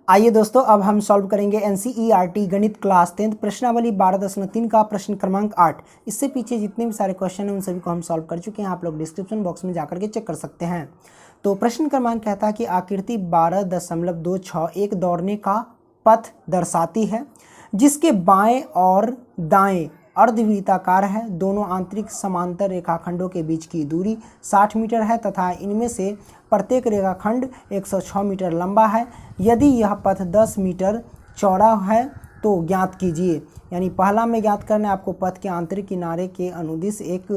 आइए दोस्तों, अब हम सॉल्व करेंगे एनसीईआरटी गणित क्लास 10 प्रश्नावली 12.3 का प्रश्न क्रमांक 8। इससे पीछे जितने भी सारे क्वेश्चन हैं उन सभी को हम सॉल्व कर चुके हैं। आप लोग डिस्क्रिप्शन बॉक्स में जाकर के चेक कर सकते हैं। तो प्रश्न क्रमांक कहता है कि आकृति 12.26 एक दौड़ने का पथ दर्शाती है जिसके बाएं और दाएं अर्धवृत्ताकार है। दोनों आंतरिक समांतर रेखाखंडों के बीच की दूरी 60 मीटर है तथा इनमें से प्रत्येक रेखाखंड 106 मीटर लंबा है। यदि यह पथ 10 मीटर चौड़ा है तो ज्ञात कीजिए। यानी पहला में ज्ञात करना है आपको पथ के आंतरिक किनारे के अनुदिश एक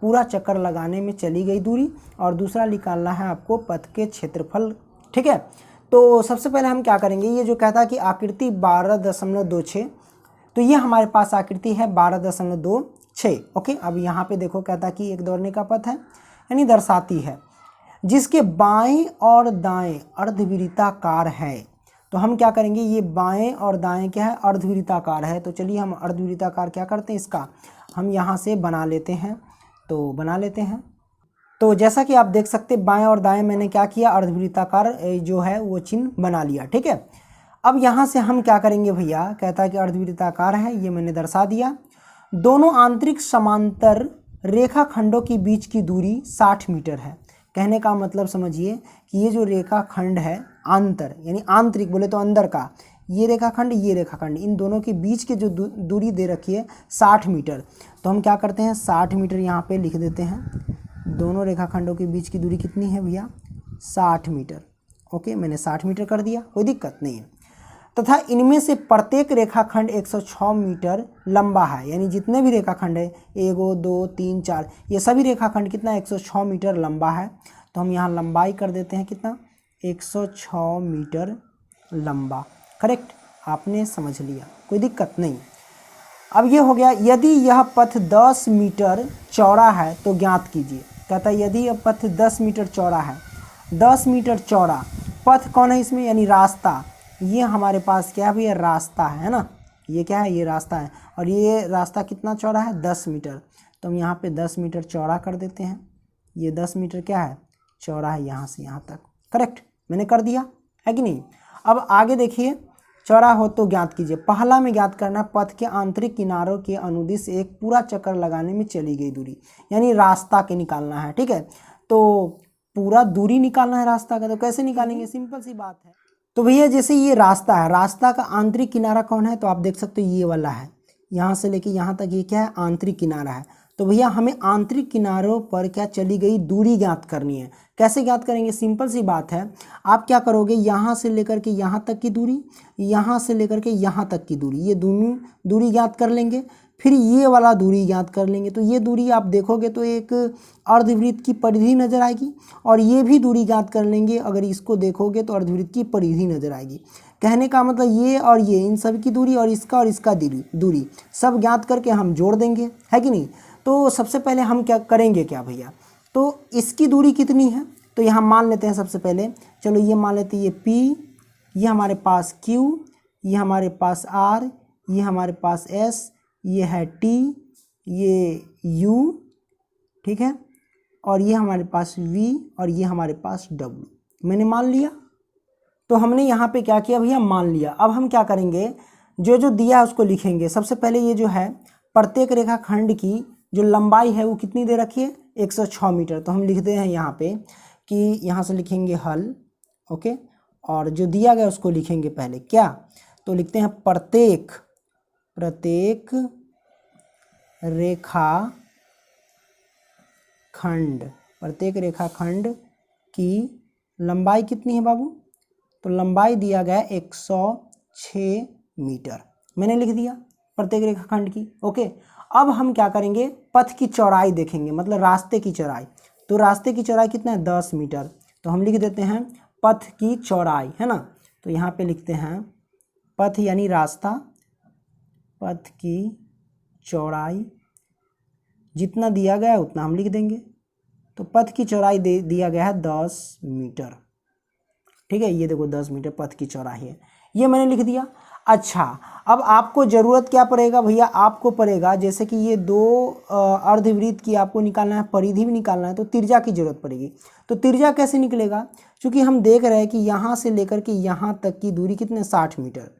पूरा चक्कर लगाने में चली गई दूरी, और दूसरा निकालना है आपको पथ के क्षेत्रफल। ठीक है, तो सबसे पहले हम क्या करेंगे, ये जो कहता है कि आकृति 12.26, तो ये हमारे पास आकृति है 12.26। ओके, अब यहाँ पे देखो कहता है कि एक दौड़ने का पथ है यानी दर्शाती है जिसके बाएं और दाएं अर्धवृत्ताकार है। तो हम क्या करेंगे, ये बाएं और दाएं क्या है, अर्धवृत्ताकार है। तो चलिए हम अर्धवृत्ताकार क्या करते हैं, इसका हम यहाँ से बना लेते हैं। तो बना लेते हैं, तो जैसा कि आप देख सकते बाएं और दाएं मैंने क्या किया, अर्धवृत्ताकार जो है वो चिन्ह बना लिया। ठीक है, अब यहाँ से हम क्या करेंगे भैया, कहता है कि अर्धवृत्ताकार है, ये मैंने दर्शा दिया। दोनों आंतरिक समांतर रेखाखंडों के बीच की दूरी 60 मीटर है। कहने का मतलब समझिए कि ये जो रेखाखंड है आंतर यानी आंतरिक बोले तो अंदर का, ये रेखाखंड ये रेखाखंड, इन दोनों के बीच के जो दूरी दे रखी है 60 मीटर। तो हम क्या करते हैं, 60 मीटर यहाँ पे लिख देते हैं। दोनों रेखाखंडों के बीच की दूरी कितनी है भैया, 60 मीटर। ओके, मैंने 60 मीटर कर दिया, कोई दिक्कत नहीं है। तथा इनमें से प्रत्येक रेखाखंड 106 मीटर लंबा है। यानी जितने भी रेखाखंड है 1 2 3 4, ये सभी रेखाखंड कितना 106 मीटर लंबा है। तो हम यहाँ लंबाई कर देते हैं कितना, 106 मीटर लंबा। करेक्ट, आपने समझ लिया, कोई दिक्कत नहीं। अब ये हो गया। यदि यह पथ 10 मीटर चौड़ा है तो ज्ञात कीजिए। कहता है यदि यह पथ 10 मीटर चौड़ा है, 10 मीटर चौड़ा पथ कौन है इसमें, यानी रास्ता। ये हमारे पास क्या है भैया, रास्ता है ना, ये क्या है, ये रास्ता है। और ये रास्ता कितना चौड़ा है, 10 मीटर। तो हम यहाँ पे 10 मीटर चौड़ा कर देते हैं। ये 10 मीटर क्या है, चौड़ा है यहाँ से यहाँ तक। करेक्ट, मैंने कर दिया है कि नहीं। अब आगे देखिए, चौड़ा हो तो ज्ञात कीजिए। पहला में ज्ञात करना पथ के आंतरिक किनारों के अनुदिश एक पूरा चक्कर लगाने में चली गई दूरी, यानी रास्ता के निकालना है। ठीक है, तो पूरा दूरी निकालना है रास्ता का। तो कैसे निकालेंगे, सिंपल सी बात है। तो भैया जैसे ये रास्ता है, रास्ता का आंतरिक किनारा कौन है, तो आप देख सकते हो ये वाला है, यहाँ से लेके यहाँ तक ये क्या है, आंतरिक किनारा है। तो भैया हमें आंतरिक किनारों पर क्या चली गई दूरी ज्ञात करनी है। कैसे ज्ञात करेंगे, सिंपल सी बात है। आप क्या करोगे, यहाँ से लेकर के यहाँ तक की दूरी, यहाँ से लेकर के यहाँ तक की दूरी, ये दोनों दूरी ज्ञात कर लेंगे। फिर ये वाला दूरी ज्ञात कर लेंगे। तो ये दूरी आप देखोगे तो एक अर्धवृत्त की परिधि नजर आएगी, और ये भी दूरी ज्ञात कर लेंगे। अगर इसको देखोगे तो अर्धवृत्त की परिधि नजर आएगी। कहने का मतलब ये और ये, इन सब की दूरी और इसका दूरी सब ज्ञात करके हम जोड़ देंगे, है कि नहीं। तो सबसे पहले हम क्या करेंगे, क्या भैया, तो इसकी दूरी कितनी है, तो यहाँ मान लेते हैं सबसे पहले। चलो ये मान लेते हैं, ये P, ये हमारे पास Q, ये हमारे पास R, ये हमारे पास S, ये है T, ये U, ठीक है, और ये हमारे पास V, और ये हमारे पास W। मैंने मान लिया। तो हमने यहाँ पे क्या किया भैया, मान लिया। अब हम क्या करेंगे, जो जो दिया है उसको लिखेंगे। सबसे पहले ये जो है प्रत्येक रेखाखंड की जो लंबाई है वो कितनी दे रखी है, 106 मीटर। तो हम लिखते हैं यहाँ पे कि यहाँ से लिखेंगे हल। ओके, और जो दिया गया उसको लिखेंगे पहले क्या, तो लिखते हैं प्रत्येक रेखाखंड की लंबाई कितनी है बाबू, तो लंबाई दिया गया 106 मीटर। मैंने लिख दिया प्रत्येक रेखाखंड की। ओके, अब हम क्या करेंगे, पथ की चौड़ाई देखेंगे, मतलब रास्ते की चौड़ाई। तो रास्ते की चौड़ाई कितना है, 10 मीटर। तो हम लिख देते हैं पथ की चौड़ाई, है ना। तो यहाँ पे लिखते हैं पथ यानी रास्ता, पथ की चौड़ाई जितना दिया गया है उतना हम लिख देंगे। तो पथ की चौड़ाई दिया गया है 10 मीटर। ठीक है, ये देखो 10 मीटर पथ की चौड़ाई है, ये मैंने लिख दिया। अच्छा, अब आपको ज़रूरत क्या पड़ेगा भैया, आपको पड़ेगा जैसे कि ये दो अर्धवृत्त की आपको निकालना है, परिधि भी निकालना है, तो त्रिज्या की जरूरत पड़ेगी। तो त्रिज्या कैसे निकलेगा, क्योंकि हम देख रहे हैं कि यहाँ से लेकर के यहाँ तक की दूरी कितने 60 मीटर।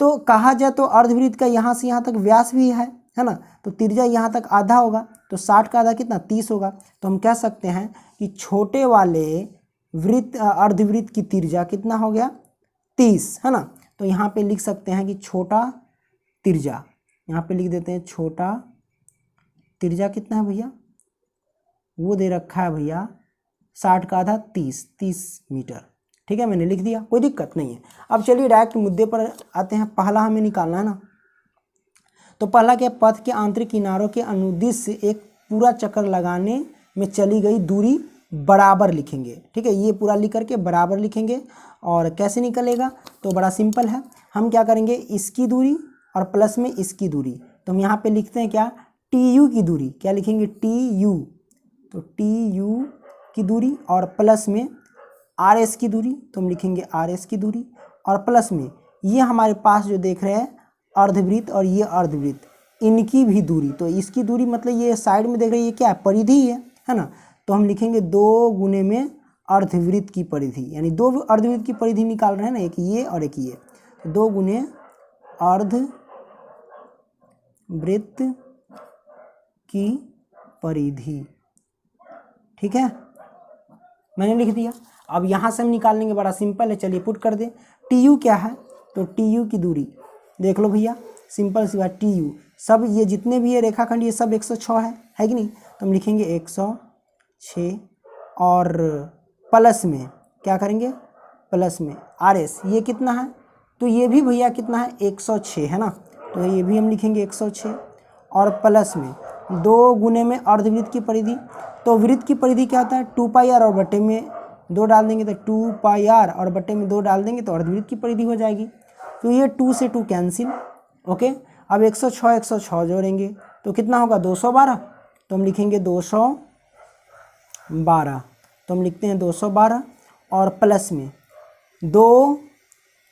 तो कहा जाए तो अर्धवृत्त का यहाँ से यहाँ तक व्यास भी है ना, तो त्रिज्या यहाँ तक आधा होगा, तो 60 का आधा कितना 30 होगा। तो हम कह सकते हैं कि छोटे वाले वृत्त अर्धवृत्त की त्रिज्या कितना हो गया 30, है ना। तो यहाँ पे लिख सकते हैं कि छोटा त्रिज्या, यहाँ पे लिख देते हैं छोटा त्रिज्या कितना है भैया, वो दे रखा है भैया 60 का आधा 30 मीटर। ठीक है, मैंने लिख दिया, कोई दिक्कत नहीं है। अब चलिए डायरेक्ट मुद्दे पर आते हैं। पहला हमें निकालना है ना, तो पहला क्या, पथ के आंतरिक किनारों के अनुदिश से एक पूरा चक्कर लगाने में चली गई दूरी बराबर लिखेंगे। ठीक है, ये पूरा लिख करके बराबर लिखेंगे। और कैसे निकलेगा, तो बड़ा सिंपल है, हम क्या करेंगे, इसकी दूरी और प्लस में इसकी दूरी, तो हम यहाँ पे लिखते हैं क्या, टी यू की दूरी, क्या लिखेंगे टी यू, तो टी यू की दूरी और प्लस में आर एस की दूरी, तो हम लिखेंगे आर एस की दूरी, और प्लस में ये हमारे पास जो देख रहे हैं अर्धवृत्त और ये अर्धवृत्त, इनकी भी दूरी, तो इसकी दूरी मतलब ये साइड में देख रहे हैं ये क्या है, परिधि है ना। तो हम लिखेंगे 2 गुने में अर्धवृत्त की परिधि, यानी 2 अर्धवृत्त की परिधि निकाल रहे हैं ना, एक ये और एक ये, तो 2 गुने अर्धवृत्त की परिधि। ठीक है, मैंने लिख दिया। अब यहाँ से हम निकाल लेंगे, बड़ा सिंपल है, चलिए पुट कर दे। टी यू क्या है, तो टी यू की दूरी देख लो भैया, सिंपल सी बात, टी यू सब ये जितने भी है रेखाखंड ये सब 106 है कि नहीं, तो हम लिखेंगे 106 और प्लस में क्या करेंगे, प्लस में आर एस ये कितना है, तो ये भी भैया कितना है 106 है ना, तो ये भी हम लिखेंगे 106 और प्लस में 2 गुने में अर्धवृत्त की परिधि, तो वृत्त की परिधि क्या होता है 2 पाई आर और बटे में 2 डाल देंगे तो 2 पाई आर और बटे में 2 डाल देंगे तो अर्धवृत्त की परिधि हो जाएगी। तो ये 2 से 2 कैंसिल, ओके। अब 106 जोड़ेंगे तो कितना होगा 212, तो हम लिखेंगे 212, तो हम लिखते हैं 212 और प्लस में 2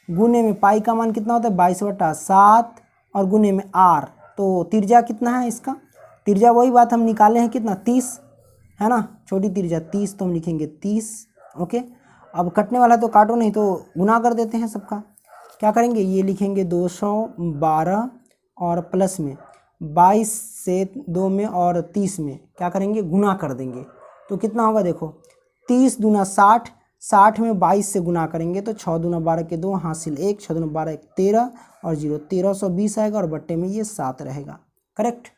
गुने में पाई का मान कितना होता है 22/7 और गुने में आर, तो त्रिज्या कितना है इसका, त्रिज्या वही बात हम निकाले हैं कितना 30 है ना, छोटी त्रिज्या 30, तो हम लिखेंगे 30, ओके। अब कटने वाला तो काटो नहीं, तो गुना कर देते हैं सबका, क्या करेंगे ये लिखेंगे 212 और प्लस में 22 से 2 में और 30 में क्या करेंगे गुना कर देंगे, तो कितना होगा देखो 30 दूना 60, 60 में 22 से गुना करेंगे तो 6 दूना 12 के 2 हासिल 1, 6 दूना 12 1 13 और 0 1320 आएगा और बट्टे में ये 7 रहेगा, करेक्ट।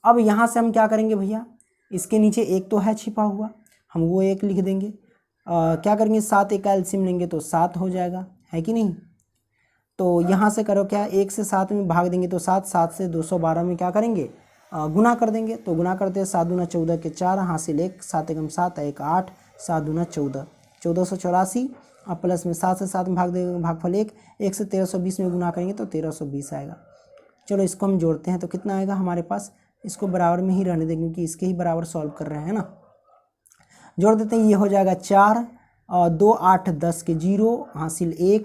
अब यहाँ से हम क्या करेंगे भैया, इसके नीचे एक तो है छिपा हुआ, हम वो एक लिख देंगे, क्या करेंगे 7 एक का एलसीएम लेंगे तो 7 हो जाएगा, है कि नहीं। तो यहाँ से करो क्या, 1 से 7 में भाग देंगे तो 7, 7 से 212 में क्या करेंगे गुना कर देंगे, तो गुना करते हैं 7 दूना 14 के 4 हासिल 1, 7 एकम 7 1 8, 7 दूना 14 1484 और प्लस में 7 से 7 में भाग देंगे भागफल 1, 1 से 1320 में गुना करेंगे तो 1320 आएगा। चलो इसको हम जोड़ते हैं तो कितना आएगा हमारे पास, इसको बराबर में ही रहने देंगे क्योंकि इसके ही बराबर सॉल्व कर रहे हैं ना। जोड़ देते हैं, ये हो जाएगा 4 और 2 8 10 के 0 हासिल 1,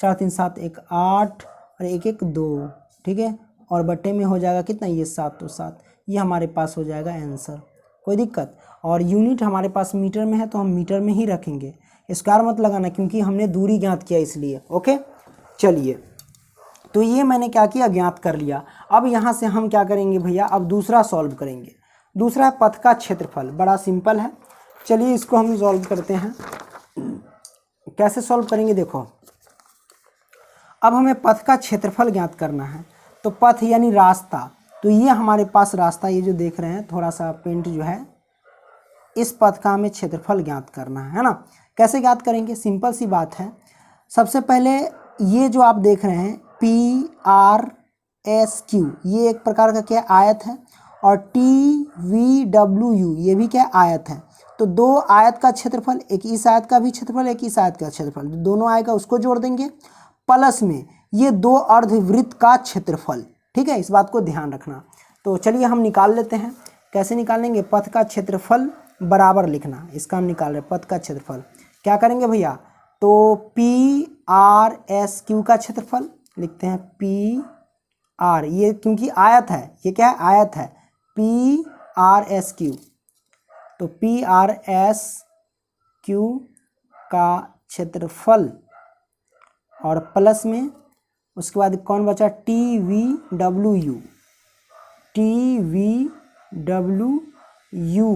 4 3 7 1 8 और 1 1 2, ठीक है। और बट्टे में हो जाएगा कितना, ये 7 तो 7, ये हमारे पास हो जाएगा आंसर, कोई दिक्कत। और यूनिट हमारे पास मीटर में है तो हम मीटर में ही रखेंगे, स्क्वायर मत लगाना क्योंकि हमने दूरी ज्ञात किया इसलिए, ओके। चलिए तो ये मैंने क्या किया, ज्ञात कर लिया। अब यहाँ से हम क्या करेंगे भैया, अब दूसरा सॉल्व करेंगे। दूसरा है पथ का क्षेत्रफल, बड़ा सिंपल है, चलिए इसको हम सॉल्व करते हैं। कैसे सॉल्व करेंगे देखो, अब हमें पथ का क्षेत्रफल ज्ञात करना है, तो पथ यानी रास्ता, तो ये हमारे पास रास्ता, ये जो देख रहे हैं थोड़ा सा पेंट जो है, इस पथ का हमें क्षेत्रफल ज्ञात करना है ना। कैसे ज्ञात करेंगे, सिंपल सी बात है। सबसे पहले ये जो आप देख रहे हैं PRSQ, ये एक प्रकार का क्या आयत है, और TVWU ये भी क्या आयत है। तो 2 आयत का क्षेत्रफल, एक इस आयत का भी क्षेत्रफल, एक इस आयत का क्षेत्रफल, दोनों आएगा उसको जोड़ देंगे, प्लस में ये 2 अर्धवृत्त का क्षेत्रफल, ठीक है, इस बात को ध्यान रखना। तो चलिए हम निकाल लेते हैं, कैसे निकालेंगे, पथ का क्षेत्रफल बराबर लिखना, इसका हम निकाल रहे हैं पथ का क्षेत्रफल। क्या करेंगे भैया, तो पी आर एस क्यू का क्षेत्रफल लिखते हैं पी आर, ये क्योंकि आयत है, ये क्या है आयत है, पी आर एस क्यू, तो पी आर एस क्यू का क्षेत्रफल और प्लस में उसके बाद कौन बचा T V W you, T V W you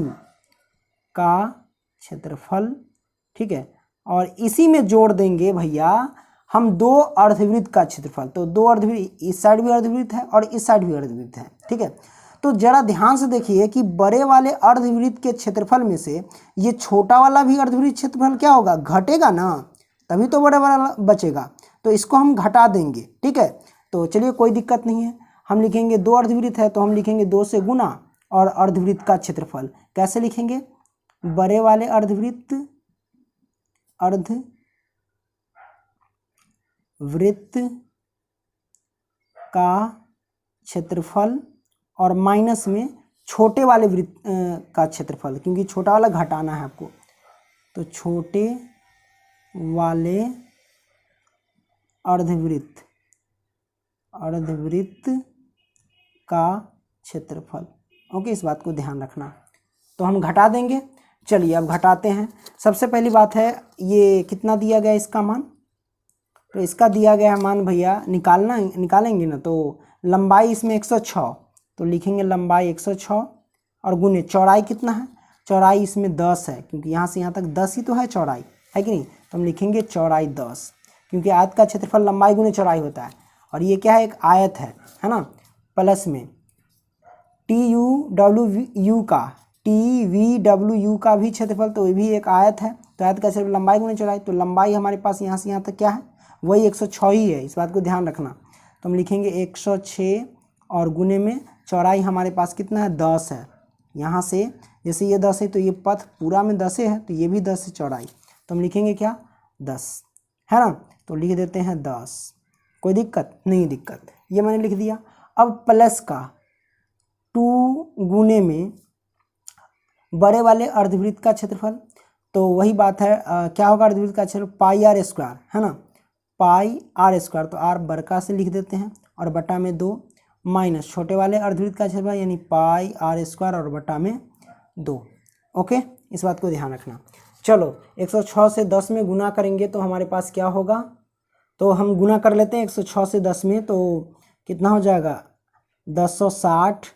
का क्षेत्रफल, ठीक है। और इसी में जोड़ देंगे भैया हम दो अर्धवृत्त का क्षेत्रफल, तो दो अर्धवृत्त, इस साइड भी अर्धवृत्त है और इस साइड भी अर्धवृत्त है, ठीक है। तो जरा ध्यान से देखिए कि बड़े वाले अर्धवृत्त के क्षेत्रफल में से ये छोटा वाला भी अर्धवृत्त क्षेत्रफल क्या होगा, घटेगा ना, तभी तो बड़े वाला बचेगा, तो इसको हम घटा देंगे, ठीक है। तो चलिए कोई दिक्कत नहीं है, हम लिखेंगे दो अर्धवृत्त है तो हम लिखेंगे 2 से गुना और अर्धवृत्त का क्षेत्रफल कैसे लिखेंगे, बड़े वाले अर्धवृत्त का क्षेत्रफल और माइनस में छोटे वाले वृत्त का क्षेत्रफल, क्योंकि छोटा वाला घटाना है आपको, तो छोटे वाले अर्धवृत्त का क्षेत्रफल। ओके, इस बात को ध्यान रखना। तो हम घटा देंगे, चलिए अब घटाते हैं। सबसे पहली बात है ये कितना दिया गया इसका मान, तो इसका दिया गया मान भैया निकालेंगे ना, तो लंबाई इसमें 106, तो लिखेंगे लंबाई 106 और गुने चौड़ाई कितना है, चौड़ाई इसमें 10 है, क्योंकि यहाँ से यहाँ तक 10 ही तो है चौड़ाई, है कि नहीं, तो हम लिखेंगे चौड़ाई 10, क्योंकि आयत का क्षेत्रफल लंबाई गुने चौड़ाई होता है, और ये क्या है एक आयत है ना, प्लस में टी वी डब्ल्यू यू का भी क्षेत्रफल, तो ये भी एक आयत है, तो आयत का क्षेत्रफल लंबाई गुने चौड़ाई, तो लंबाई हमारे पास यहाँ से यहाँ तक क्या है वही 106 ही है, इस बात को ध्यान रखना। तो हम लिखेंगे 106 और गुने में चौड़ाई हमारे पास कितना है 10 है, यहाँ से जैसे ये 10 है तो ये पथ पूरा में 10 है, तो ये भी 10 है चौड़ाई, तो हम लिखेंगे क्या 10, है ना, तो लिख देते हैं 10, कोई दिक्कत नहीं, दिक्कत ये मैंने लिख दिया। अब प्लस का 2 गुने में बड़े वाले अर्धवृत्त का क्षेत्रफल, तो वही बात है क्या होगा अर्धवृत्त का क्षेत्रफल पाई आर स्क्वायर, है ना, पाई आर स्क्वायर, तो आर बड़का से लिख देते हैं और बटा में 2 माइनस छोटे वाले अर्धवृत्त का क्षेत्रफल यानी पाई आर स्क्वायर और बटा में 2। ओके, इस बात को ध्यान रखना। चलो 106 से 10 में गुना करेंगे तो हमारे पास क्या होगा, तो हम गुना कर लेते हैं 106 से 10 में, तो कितना हो जाएगा 1060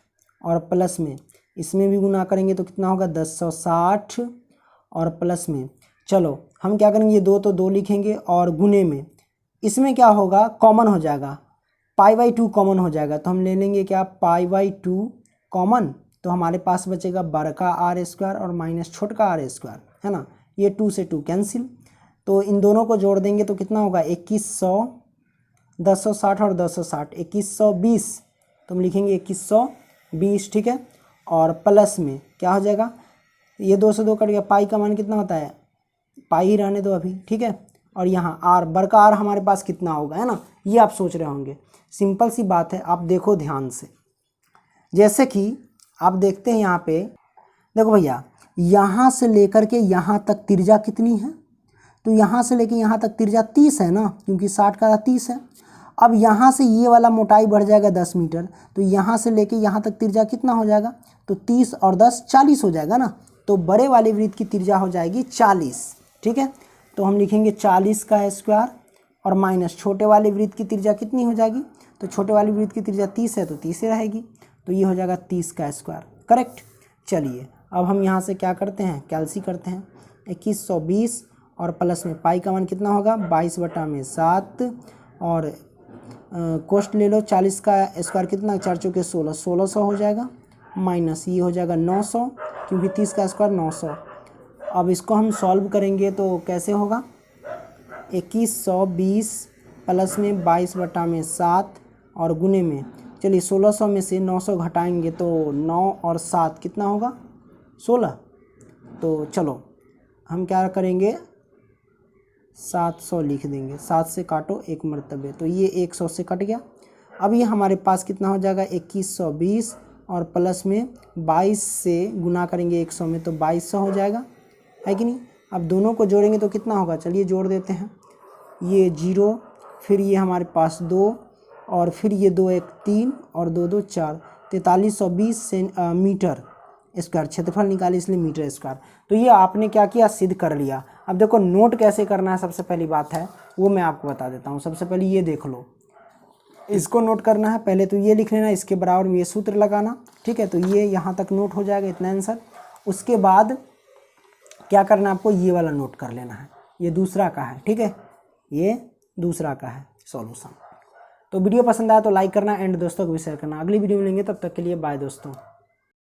और प्लस में इसमें भी गुना करेंगे तो कितना होगा 1060 और प्लस में, चलो हम क्या करेंगे ये 2 तो 2 लिखेंगे और गुने में इसमें क्या होगा कॉमन हो जाएगा, पाई/2 कॉमन हो जाएगा, तो हम ले लेंगे क्या पाई/2 कॉमन, तो हमारे पास बचेगा बड़का आर स्क्वायर और माइनस छोटका आर स्क्वायर, है ना, ये 2 से 2 कैंसिल, तो इन दोनों को जोड़ देंगे तो कितना होगा 2100, 1060 और 1060 2120, तो हम लिखेंगे 2120, ठीक है, और प्लस में क्या हो जाएगा ये 2 से 2 कट गया, पाई का मान कितना होता है, पाई ही रहने दो अभी, ठीक है, और यहाँ आर बड़का आर हमारे पास कितना होगा, है ना, ये आप सोच रहे होंगे, सिंपल सी बात है, आप देखो ध्यान से, जैसे कि आप देखते हैं यहाँ पे, देखो भैया यहाँ से लेकर के यहाँ तक त्रिज्या कितनी है, तो यहाँ से लेके यहाँ तक त्रिज्या 30 है ना, क्योंकि 60 का 30 है। अब यहाँ से ये वाला मोटाई बढ़ जाएगा 10 मीटर, तो यहाँ से लेके यहाँ तक त्रिज्या कितना हो जाएगा, तो 30 और 10 40 हो जाएगा ना, तो बड़े वाले वृत्त की त्रिज्या हो जाएगी 40, ठीक है, तो हम लिखेंगे 40 का स्क्वायर और माइनस छोटे वाले वृत्त की त्रिज्या कितनी हो जाएगी, तो छोटे वाले वृत्त की त्रिज्या 30 है तो 30 ही रहेगी, तो ये हो जाएगा 30 का स्क्वायर, करेक्ट। चलिए अब हम यहाँ से क्या करते हैं कैल्सी करते हैं, 2120 और प्लस में पाई का मान कितना होगा 22/7 और कोष्ट ले लो 40 का स्क्वायर कितना 4 चौके 16, 1600 हो जाएगा, माइनस ये हो जाएगा 900, क्योंकि 30 का स्क्वायर 900। अब इसको हम सॉल्व करेंगे तो कैसे होगा 2120 प्लस में 22/7 और गुने में, चलिए 1600 में से 900 घटाएंगे तो 9 और 7 कितना होगा 16, तो चलो हम क्या करेंगे 700 लिख देंगे, 7 से काटो एक मरतबे, तो ये 100 से कट गया। अब ये हमारे पास कितना हो जाएगा 2120 और प्लस में 22 से गुना करेंगे 100 में तो 2200 हो जाएगा, है कि नहीं। अब दोनों को जोड़ेंगे तो कितना होगा, चलिए जोड़ देते हैं। ये 0, फिर ये हमारे पास 2, और फिर ये 2 1 3 और 2 2 4, 4320 मीटर स्क्वायर क्षेत्रफल निकाले, इसलिए मीटर स्क्वायर। तो ये आपने क्या किया, सिद्ध कर लिया। अब देखो नोट कैसे करना है, सबसे पहली बात है वो मैं आपको बता देता हूँ। सबसे पहले ये देख लो, इसको नोट करना है। पहले तो ये लिख लेना, इसके बराबर में ये सूत्र लगाना, ठीक है। तो ये यहाँ तक नोट हो जाएगा, इतना आंसर। उसके बाद क्या करना है आपको, ये वाला नोट कर लेना है, ये दूसरा का है, ठीक है, ये दूसरा का है सॉल्यूशन। तो वीडियो पसंद आया तो लाइक करना एंड दोस्तों को भी शेयर करना। अगली वीडियो में मिलेंगे, तब तक के लिए बाय दोस्तों।